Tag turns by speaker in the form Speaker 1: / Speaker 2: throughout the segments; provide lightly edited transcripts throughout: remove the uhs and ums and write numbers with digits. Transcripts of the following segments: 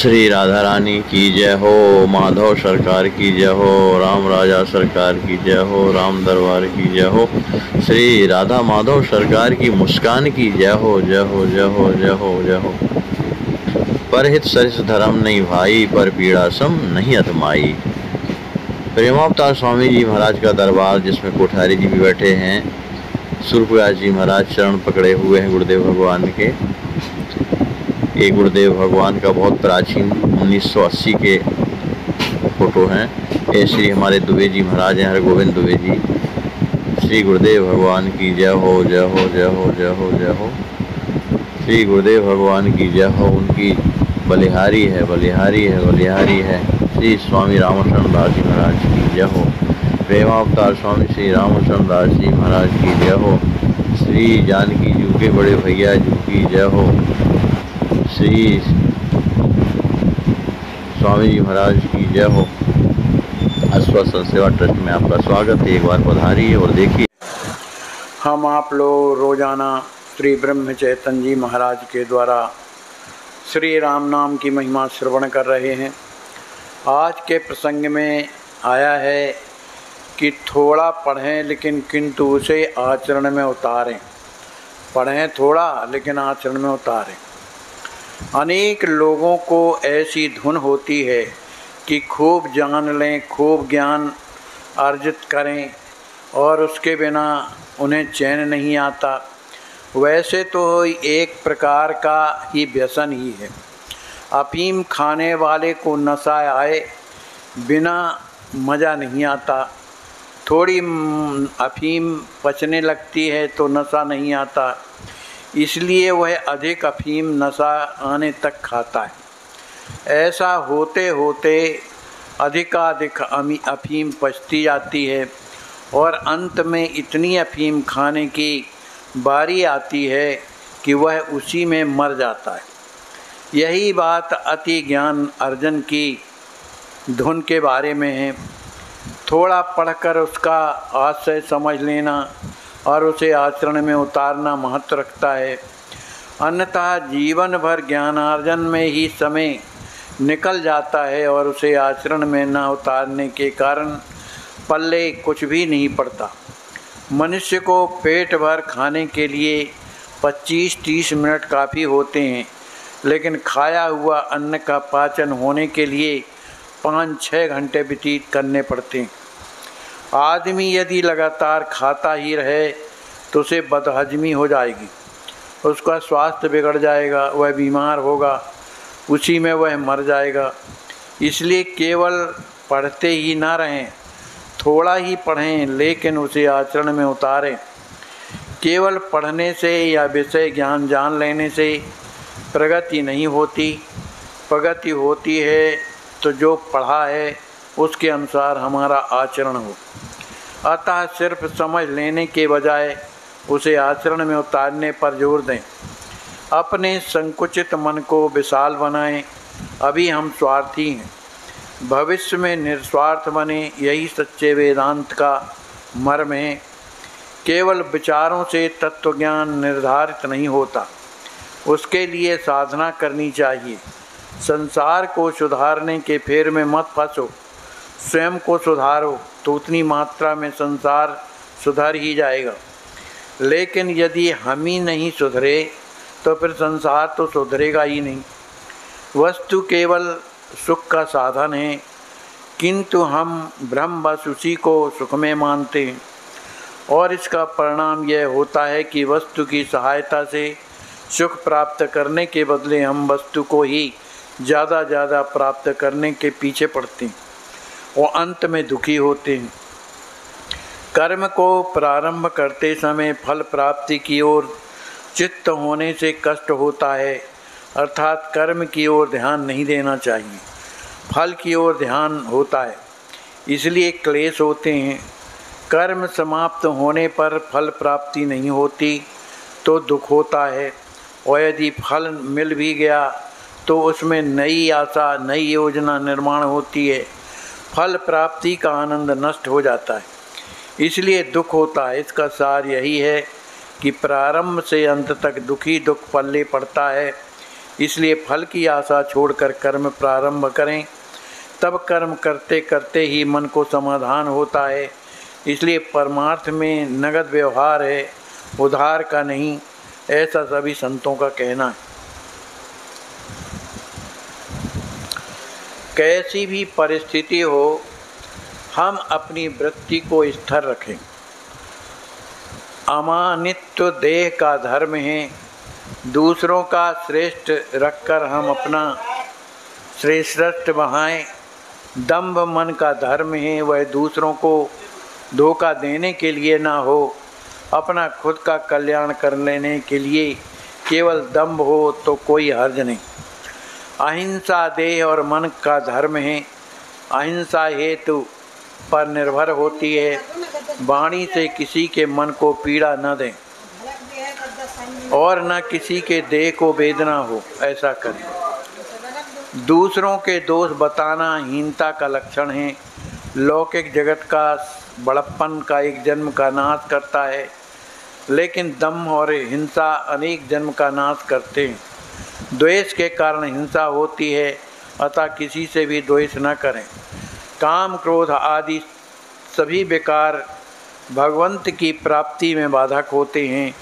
Speaker 1: श्री राधा रानी की जय हो, माधव सरकार की जय हो, राम राजा सरकार की जय हो, राम दरबार की जय हो, श्री राधा माधव सरकार की मुस्कान की जय हो, जय हो, जय हो, जय हो, जय हो। परहित सरिस धर्म नहीं भाई, पर पीड़ा सम नहीं अतमाई। प्रेमावतार स्वामी जी महाराज का दरबार, जिसमें कोठारी जी भी बैठे हैं। सूर्यप्रकाश जी महाराज चरण पकड़े हुए हैं गुरुदेव भगवान के। ये गुरुदेव भगवान का बहुत प्राचीन 1980 के फोटो हैं। ये श्री हमारे दुबे जी महाराज हैं, हरगोविंद दुबे जी। श्री गुरुदेव भगवान की जय हो, जय हो, जय हो, जय हो, जय हो। श्री गुरुदेव भगवान की जय हो। उनकी बलिहारी है, बलिहारी है, बलिहारी है। श्री स्वामी रामचंद्र दास जी महाराज की जय हो। प्रेमावतार स्वामी श्री रामचंद्र दास जी महाराज की जय हो। श्री जानकी जी के बड़े भैया जी की जय हो। श्री स्वामी जी महाराज की जय हो। आश्वासन सेवा ट्रस्ट में आपका स्वागत है। एक बार पधारिए और देखिए।
Speaker 2: हम आप लोग रोजाना श्री ब्रह्म चैतन्य जी महाराज के द्वारा श्री राम नाम की महिमा श्रवण कर रहे हैं। आज के प्रसंग में आया है कि थोड़ा पढ़ें लेकिन किंतु उसे आचरण में उतारें। पढ़ें थोड़ा लेकिन आचरण में उतारें। अनेक लोगों को ऐसी धुन होती है कि खूब जान लें, खूब ज्ञान अर्जित करें और उसके बिना उन्हें चैन नहीं आता। वैसे तो एक प्रकार का ही व्यसन ही है। अफीम खाने वाले को नशा आए बिना मज़ा नहीं आता। थोड़ी अफीम पचने लगती है तो नशा नहीं आता, इसलिए वह अधिक अफीम नशा आने तक खाता है। ऐसा होते होते अधिकाधिक अफीम पचती जाती है और अंत में इतनी अफीम खाने की बारी आती है कि वह उसी में मर जाता है। यही बात अति ज्ञान अर्जन की धुन के बारे में है। थोड़ा पढ़कर उसका आशय समझ लेना और उसे आचरण में उतारना महत्व रखता है। अन्यथा जीवन भर ज्ञानार्जन में ही समय निकल जाता है और उसे आचरण में न उतारने के कारण पल्ले कुछ भी नहीं पड़ता। मनुष्य को पेट भर खाने के लिए 25-30 मिनट काफ़ी होते हैं, लेकिन खाया हुआ अन्न का पाचन होने के लिए 5-6 घंटे व्यतीत करने पड़ते हैं। आदमी यदि लगातार खाता ही रहे तो उसे बदहजमी हो जाएगी, उसका स्वास्थ्य बिगड़ जाएगा, वह बीमार होगा, उसी में वह मर जाएगा। इसलिए केवल पढ़ते ही ना रहें, थोड़ा ही पढ़ें लेकिन उसे आचरण में उतारें। केवल पढ़ने से या विषय ज्ञान जान लेने से प्रगति नहीं होती। प्रगति होती है तो जो पढ़ा है उसके अनुसार हमारा आचरण हो। अतः सिर्फ समझ लेने के बजाय उसे आचरण में उतारने पर जोर दें। अपने संकुचित मन को विशाल बनाएं। अभी हम स्वार्थी हैं, भविष्य में निस्वार्थ बने, यही सच्चे वेदांत का मर्म है। केवल विचारों से तत्वज्ञान निर्धारित नहीं होता, उसके लिए साधना करनी चाहिए। संसार को सुधारने के फेर में मत फंसो, स्वयं को सुधारो तो उतनी मात्रा में संसार सुधर ही जाएगा। लेकिन यदि हम ही नहीं सुधरे तो फिर संसार तो सुधरेगा ही नहीं। वस्तु केवल सुख का साधन है, किंतु हम ब्रह्मवश उसी को सुख में मानते हैं और इसका परिणाम यह होता है कि वस्तु की सहायता से सुख प्राप्त करने के बदले हम वस्तु को ही ज़्यादा प्राप्त करने के पीछे पड़ते हैं और अंत में दुखी होते हैं। कर्म को प्रारंभ करते समय फल प्राप्ति की ओर चित्त होने से कष्ट होता है, अर्थात कर्म की ओर ध्यान नहीं देना चाहिए, फल की ओर ध्यान होता है, इसलिए क्लेश होते हैं। कर्म समाप्त होने पर फल प्राप्ति नहीं होती तो दुख होता है, और यदि फल मिल भी गया तो उसमें नई आशा, नई योजना निर्माण होती है, फल प्राप्ति का आनंद नष्ट हो जाता है, इसलिए दुख होता है। इसका सार यही है कि प्रारंभ से अंत तक दुख पल्ले पड़ता है। इसलिए फल की आशा छोड़कर कर्म प्रारंभ करें। तब कर्म करते करते ही मन को समाधान होता है। इसलिए परमार्थ में नगद व्यवहार है, उधार का नहीं, ऐसा सभी संतों का कहना है। कैसी भी परिस्थिति हो, हम अपनी वृत्ति को स्थिर रखें। अमानित्व देह का धर्म है। दूसरों का श्रेष्ठ रखकर हम अपना श्रेष्ठ बहाएं। दंभ मन का धर्म है, वह दूसरों को धोखा देने के लिए ना हो, अपना खुद का कल्याण कर लेने के लिए केवल दंभ हो तो कोई हर्ज नहीं। अहिंसा देह और मन का धर्म है। अहिंसा हेतु पर निर्भर होती है। वाणी से किसी के मन को पीड़ा न दें और न किसी के देह को वेदना हो, ऐसा करें। दूसरों के दोष बताना हीनता का लक्षण है। लौकिक जगत का बड़प्पन का एक जन्म का नाश करता है, लेकिन दम्भ और हिंसा अनेक जन्म का नाश करते हैं। द्वेष के कारण हिंसा होती है, अतः किसी से भी द्वेष न करें। काम क्रोध आदि सभी विकार भगवंत की प्राप्ति में बाधक होते हैं।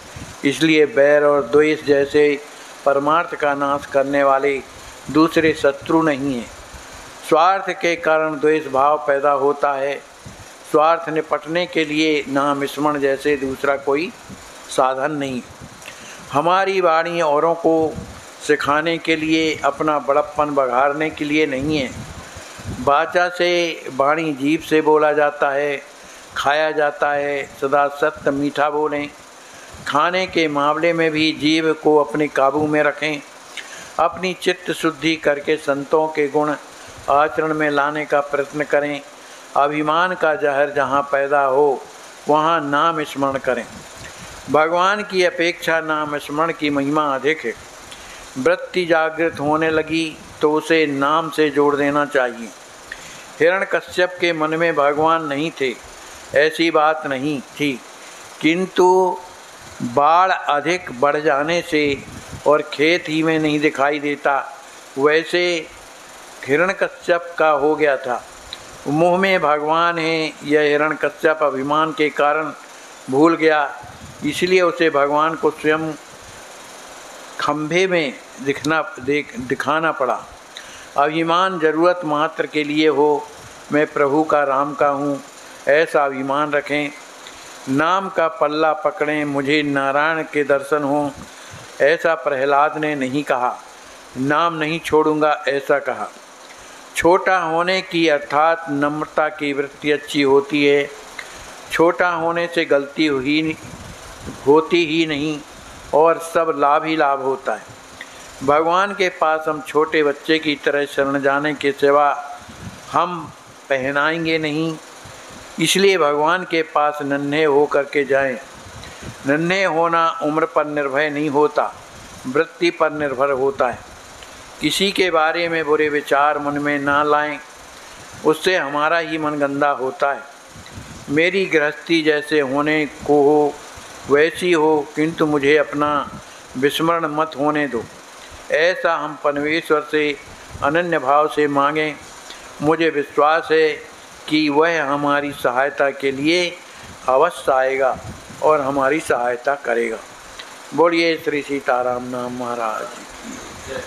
Speaker 2: इसलिए बैर और द्वेष जैसे परमार्थ का नाश करने वाले दूसरे शत्रु नहीं हैं। स्वार्थ के कारण द्वेष भाव पैदा होता है। स्वार्थ निपटने के लिए नाम स्मरण जैसे दूसरा कोई साधन नहीं। हमारी वाणी औरों को सिखाने के लिए, अपना बड़प्पन बघारने के लिए नहीं है। वाचा से वाणी जीभ से बोला जाता है, खाया जाता है। सदा सत्य मीठा बोलें। खाने के मामले में भी जीभ को अपने काबू में रखें। अपनी चित्त शुद्धि करके संतों के गुण आचरण में लाने का प्रयत्न करें। अभिमान का जहर जहाँ पैदा हो वहाँ नाम स्मरण करें। भगवान की अपेक्षा नाम स्मरण की महिमा अधिक है। वृत्ति जागृत होने लगी तो उसे नाम से जोड़ देना चाहिए। हिरण्यकश्यप के मन में भगवान नहीं थे, ऐसी बात नहीं थी, किंतु बाढ़ अधिक बढ़ जाने से और खेत ही में नहीं दिखाई देता, वैसे हिरण्यकश्यप का हो गया था। मुँह में भगवान है, यह हिरण्यकश्यप अभिमान के कारण भूल गया, इसलिए उसे भगवान को स्वयं खंभे में दिखाना पड़ा। अभिमान जरूरत मात्र के लिए हो, मैं प्रभु का राम का हूँ, ऐसा अभिमान रखें। नाम का पल्ला पकड़ें, मुझे नारायण के दर्शन हों, ऐसा प्रहलाद ने नहीं कहा। नाम नहीं छोड़ूंगा, ऐसा कहा। छोटा होने की अर्थात नम्रता की वृत्ति अच्छी होती है। छोटा होने से गलती होती ही नहीं और सब लाभ ही लाभ होता है। भगवान के पास हम छोटे बच्चे की तरह शरण जाने के सिवा हम पहनाएंगे नहीं, इसलिए भगवान के पास नन्हे हो करके जाएं। नन्हे होना उम्र पर निर्भर नहीं होता, वृत्ति पर निर्भर होता है। किसी के बारे में बुरे विचार मन में ना लाएं, उससे हमारा ही मन गंदा होता है। मेरी गृहस्थी जैसे होने को हो वैसी हो, किंतु मुझे अपना विस्मरण मत होने दो, ऐसा हम परमेश्वर से अनन्य भाव से मांगें। मुझे विश्वास है कि वह हमारी सहायता के लिए अवश्य आएगा और हमारी सहायता करेगा। बोलिए श्री सीताराम नाम महाराज की जय।